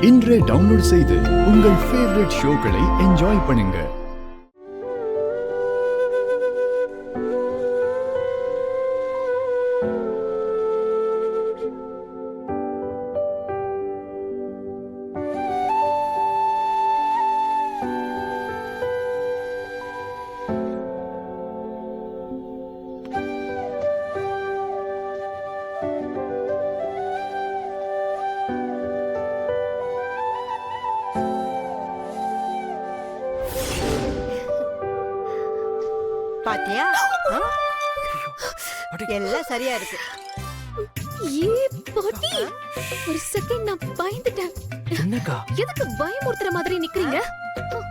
இன்றே டவுன்லோட் செய்து உங்கள் ஃபேவரட் ஷோக்களை என்ஜாய் பண்ணுங்க. பாத்தியா எல்லாம் சரியா இருக்கு. ஒரு செகண்ட் நான் பயந்துட்டேன். என்னக்கா எதுக்கு பயமுறுத்துற மாதிரி நிக்கிறீங்க?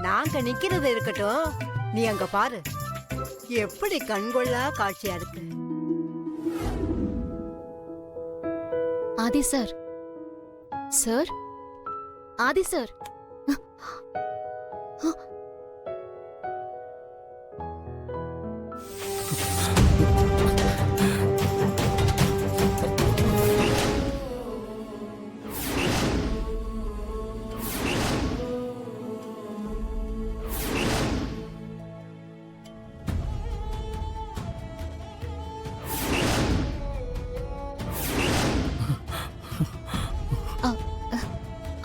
நாங்க நிக்கிறது இருக்கட்டும், நீ அங்க பாரு எப்படி கண்கொள்ளா காட்சியா இருக்கு. Aadhi sir, sir, Aadhi sir,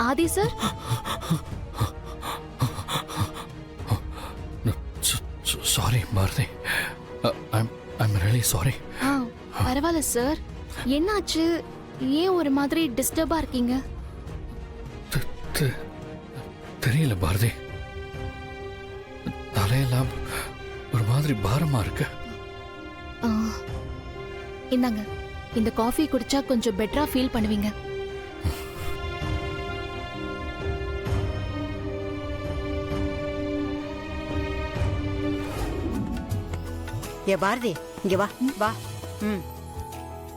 Aadhi sir, sorry Bharathi, I'm really sorry. பரவாயில்ல சார். என்னாச்சு? ஏன் ஒரு மாதிரி டிஸ்டர்பா இருக்கீங்க? தெரியல பாரதி, தலையெல்லாம் ஒரு மாதிரி பாரமா இருக்கு. இந்தாங்க, இந்த காஃபி குடிச்சா கொஞ்சம் பெட்டரா ஃபீல் பண்ணுவீங்க. ஏ பாரதி, இங்க வா வா.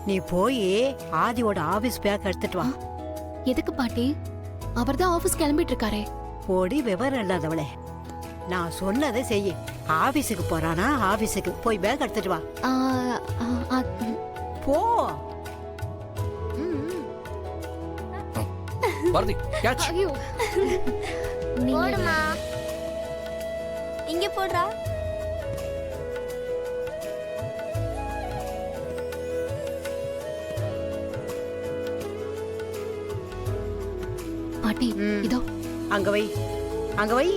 நீ போய் ஆதியோட ஆபீஸ் பேக் எடுத்துட்டு வா. எதுக்கு பாட்டி? அவர்தான் ஆபீஸ் கிளம்பிட்டு இருக்காரே. போடி விவரம் இல்லாதவளே, நான் சொன்னதை செய்ய. ஆபீஸுக்கு போறானா, ஆபீஸுக்கு போய் பேக் எடுத்துட்டு வா. போ பாரதி, கேட்ச். ஐயோ, போடுமா, இங்க போடுறா. பாட்டி இதோ அங்க வை, அங்க வை.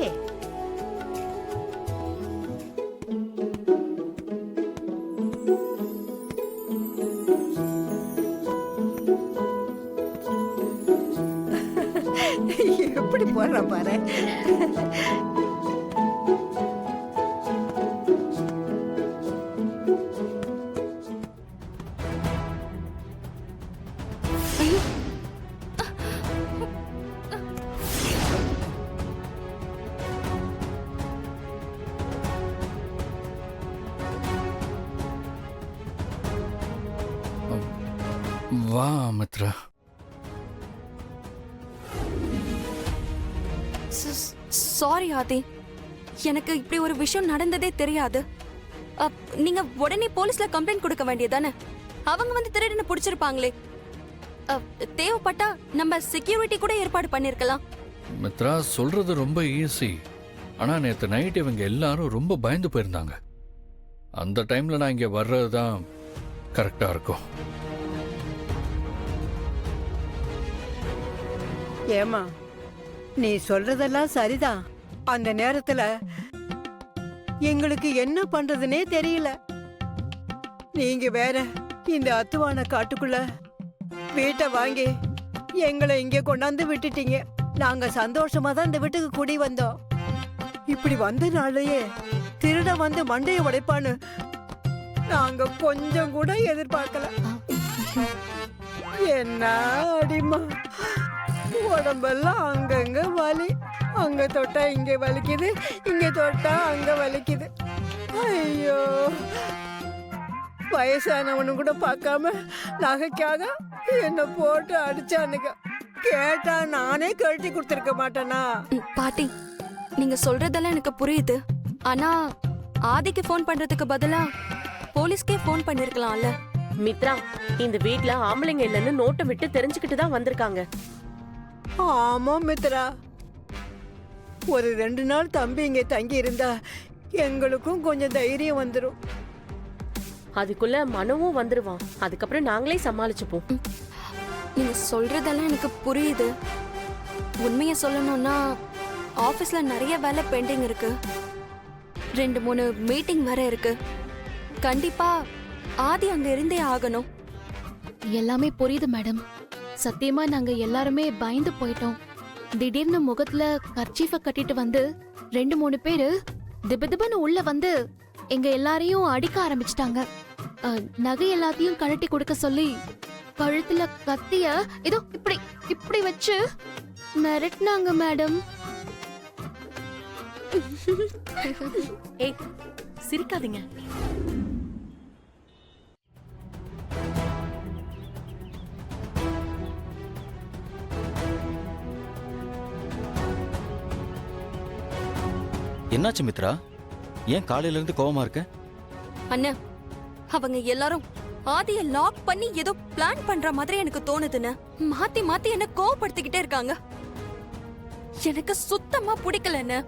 எப்படி போடுற பாரு. வா மித்ரா. சாரி ஆதி, எனக்கு இப்படி ஒரு விஷயம் நடந்ததே தெரியாது. நீங்க உடனே போலீஸ்ல கம்ப்ளைண்ட் கொடுக்க வேண்டியதானே? அவங்க வந்து திருடனை பிடிச்சிருப்பாங்களே. தேவைப்பட்டா நம்ம செக்யூரிட்டி கூட ஏற்பாடு பண்ணிருக்கலாம். மித்ரா, சொல்றது ரொம்ப ஈஸி. ஆனா நேத்து நைட் இவங்க எல்லாரும் ரொம்ப பயந்து போயிருந்தாங்க. அந்த டைம்ல நான் இங்க வர்றதுதான் கரெக்டா இருக்கும். ஏமா, நீ சொல்றதெல்லாம் சரிதான். அந்த நேரத்துல எங்களுக்கு என்ன பண்றதுனே தெரியல. நீங்க வேற இந்த அத்துவான காட்டுக்குள்ள வீட்டை வாங்கி எங்களை இங்க கொண்டாந்து விட்டுட்டீங்க. நாங்க சந்தோஷமா தான் இந்த வீட்டுக்கு குடி வந்தோம். இப்படி வந்த நாளையே திருட வந்து மண்டையை உடைப்பான்னு நாங்க கொஞ்சம் கூட எதிர்பார்க்கல. என்ன அடிமா, உடம்பெல்லாம் அங்கங்க வலி. அங்க தொட்டா இங்க வலிக்குது, இங்க தொட்டா அங்க வலிக்குது. ஐயோ, வயசானவனு கூட பார்க்காம நகைக்காக என்ன போட்டு அடிச்சானுங்க. கேட்டா நானே கழட்டி கொடுத்துருக்க மாட்டேனா? பாட்டி, நீங்க சொல்றதெல்லாம் எனக்கு புரியுது. ஆனா ஆதிக்கு போன் பண்றதுக்கு பதிலா போலீஸ்க்கே போன் பண்ணிருக்கலாம்ல. மித்ரா, இந்த வீட்ல ஆம்பளைங்க இல்லைன்னு நோட்டை விட்டு தெரிஞ்சுக்கிட்டு தான் வந்திருக்காங்க. ஆமா மித்ரா, ஒரு 2 நாள் தம்பி இங்க தங்கி இருந்தா எங்களுக்கும் கொஞ்சம் தைரியம் வந்துடும். அதுக்குள்ள மனுவும் வந்துருவான். அதுக்கப்புறம் நாங்களே சமாளிச்சுப்போம். நீங்க சொல்றதெல்லாம் எனக்கு புரியுது. உண்மையை சொல்லணும்னா ஆபீஸ்ல நிறைய வேலை பெண்டிங் இருக்கு. 2-3 மீட்டிங் வர இருக்கு. கண்டிப்பா ஆதி அங்க இருந்தே ஆகணும். எல்லாமே புரியுது மேடம். சத்தியமா நாங்க எல்லாருமே பயந்து போயிட்டோம். திடீர்னு முகத்துல கர்ச்சீஃப கட்டிட்டு வந்து 2-3 பேரு திபதிபன்னு உள்ள வந்து எங்க எல்லாரையும் அடிக்க ஆரம்பிச்சிட்டாங்க. நகை எல்லாத்தையும் கழட்டி கொடுக்க சொல்லி கழுத்துல கத்திய ஏதோ இப்படி இப்படி வச்சு மிரட்டினாங்க மேடம். ஏய், சிரிக்காதீங்க. என்னாச்சு மித்ரா? ஏன் காலையில இருந்து கோவமா இருக்க? அண்ணா, அவங்க எல்லாரும் ஆதிய லாக் பண்ணி ஏதோ பிளான் பண்ற மாதிரி எனக்கு தோணுதுன்னு மாத்தி மாத்தி என்ன கோவப்படுத்திக்கிட்டே இருக்காங்க. எனக்கு சுத்தமா பிடிக்கலன்னு.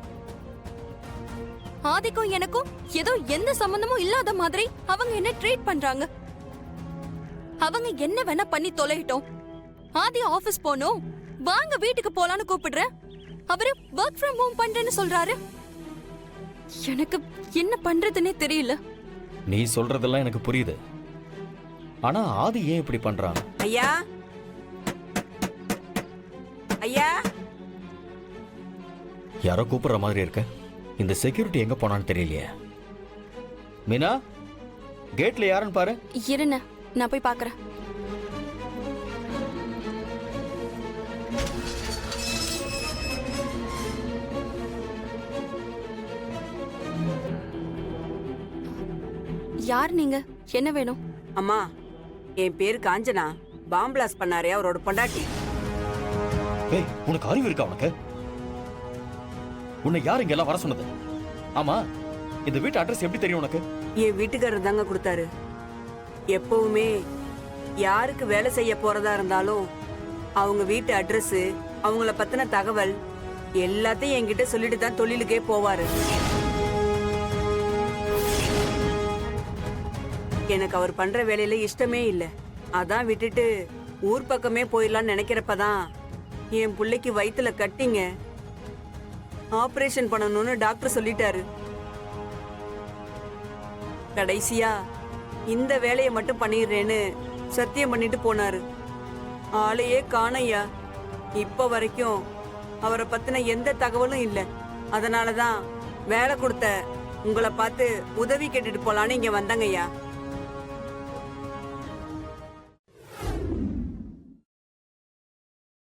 ஆதிக்கும் எனக்கும் ஏதோ எந்த சம்பந்தமும் இல்லாத மாதிரி அவங்க என்ன ட்ரீட் பண்றாங்க. அவங்க என்ன வேணா பண்ணி தொலையிட்டோம். ஆதி ஆபீஸ் போனோம், வாங்க வீட்டுக்கு போலான்னு கூப்பிடுறேன். அவரு ஒர்க் ஃப்ரம் ஹோம் பண்றேன்னு சொல்றாரு. எனக்கு என்ன பண்றதுன்னே தெரியல. நீ சொல்றதெல்லாம் எனக்கு புரியுது. ஆனா ஆதி ஏன் இப்படி பண்றான்? ஐயா, ஐயா, யாரோ கூப்பிடுற மாதிரி இருக்க. இந்த செக்யூரிட்டி எங்க போனான்னு தெரியலையே. மீனா, கேட்ல யாருன்னு பாரு. இருண்ண, நான் போய் பாக்குறேன். யார் நீங்க? என்ன வேணும்? அம்மா, என் பேரு காஞ்சனா. பாம் பிளாஸ்ட் பண்ணாரே அவரோட பொண்டாட்டி. ஏய், உனக்கு அறிவு இருக்கா? உனக்கு உன்னை யார் இங்க எல்லாம் வர சொன்னது? ஆமா, இந்த வீட்டு அட்ரஸ் எப்படி தெரியும் உனக்கு? என் வீட்டுக்காரர் தாங்க கொடுத்தாரு. எப்பவுமே யாருக்கு வேலை செய்ய போறதா இருந்தாலும் அவங்க வீட்டு அட்ரஸ், அவங்கள பத்தின தகவல் எல்லாத்தையும் என்கிட்ட சொல்லிட்டு தான் தொழிலுக்கே போவாரு. எனக்கு அவர் பண்ற வேலையில இஷ்டமே இல்லை. அதான் விட்டுட்டு ஊர் பக்கமே போயிடலான்னு நினைக்கிறப்பதான் என் பிள்ளைக்கு வயித்துல கட்டிங்க ஆபரேஷன் பண்ணணும்னு டாக்டர் சொல்லிட்டாரு. கடைசியா இந்த வேலையை மட்டும் பண்ணிடுறேன்னு சத்தியம் பண்ணிட்டு போனாரு. ஆளையே காணையா. இப்ப வரைக்கும் அவரை பத்தின எந்த தகவலும் இல்லை. அதனாலதான் வேலை கொடுத்த உங்களை பார்த்து உதவி கேட்டுட்டு போலான்னு இங்க வந்தாங்கய்யா.